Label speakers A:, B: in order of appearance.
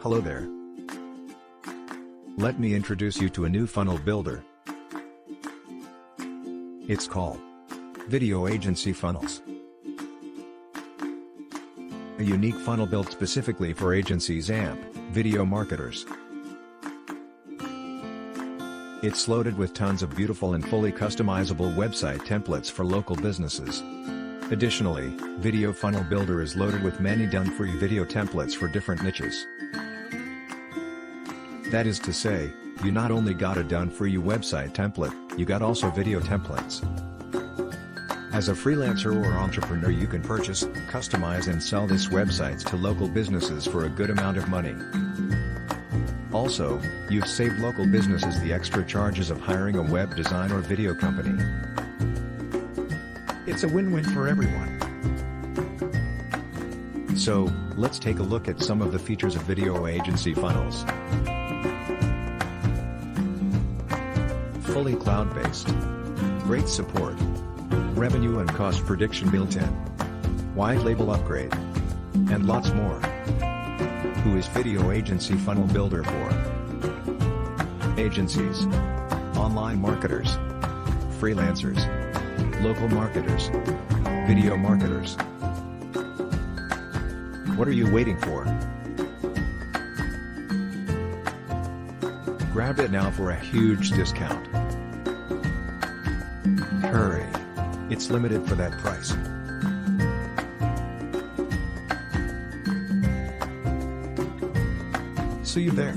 A: Hello there. Let me introduce you to a new funnel builder. It's called Video Agency Funnels. A unique funnel built specifically for agencies and video marketers. It's loaded with tons of beautiful and fully customizable website templates for local businesses. Additionally, Video Funnel Builder is loaded with many done-for-you video templates for different niches. That is to say, you not only got a done-for-you website template, you got also video templates. As a freelancer or entrepreneur, you can purchase, customize and sell these websites to local businesses for a good amount of money. Also, you've saved local businesses the extra charges of hiring a web design or video company. It's a win-win for everyone. So, let's take a look at some of the features of Video Agency Funnels. Fully cloud-based. Great support. Revenue and cost prediction built-in. White label upgrade. And lots more. Who is Video Agency Funnel Builder for? Agencies. Online marketers. Freelancers. Local marketers. Video marketers. What are you waiting for? Grab it now for a huge discount. Hurry! It's limited for that price. See you there.